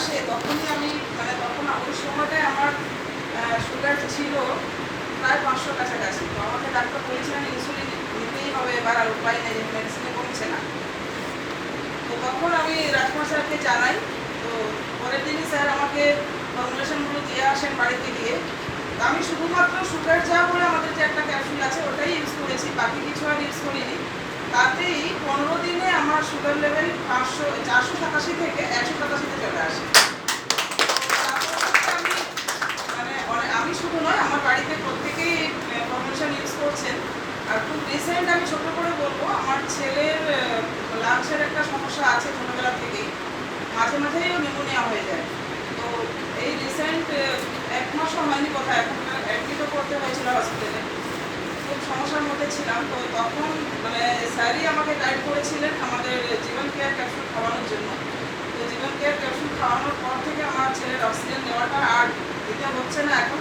আসে তখনই আমি তখন ওই সময়টায় আমার সুগার ছিল প্রায় 500 কাছাকাছি। তো আমাকে ডাক্তার বলেছিলেন ইনসুলিন নিতেই হবে, এবার আর উপায় নেই, মেডিসিনে কমছে না। তো তখন আমি রাজকুমার স্যারকে জানাই। তো পরের দিনই স্যার আমাকে ফর্মুলেশনগুলো দিয়ে আসেন বাড়িতে গিয়ে। তো আমি শুধুমাত্র সুগার যা বলে আমাদের যে একটা ক্যাপসুল আছে ওটাই ইউজ করেছি, বাকি কিছু আর ইউজ করিনি। তাতেই 15 দিনে আমার সুগার লেভেল 487 থেকে 187-তে চলে আসে। আমি আমি শুধু নয়, আমার বাড়িতে প্রত্যেকেই ফর্মুলেশন ইউজ করছেন। আর খুব রিসেন্ট আমি ছোট করে বলবো, আমার ছেলের লাংসের একটা সমস্যা আছে ছোটবেলা থেকেই, মাঝে মাঝেই ও নিউমোনিয়া হয়ে যায়। তো এই রিসেন্ট 1 মাসও হয়নি কথা, এখন অ্যাডমিটও করতে হয়েছিল হসপিটালে। খুব সমস্যার মধ্যে ছিলাম। তো তখন স্যারই আমাকে গাইড করেছিলেন আমাদের জীবন কেয়ার ক্যাপসুল খাওয়ানোর জন্য। তো জীবন কেয়ার ক্যাপসুল খাওয়ানোর পর থেকে আমার ছেলের অক্সিজেন নেওয়াটা আর দিতে হচ্ছে না, এখন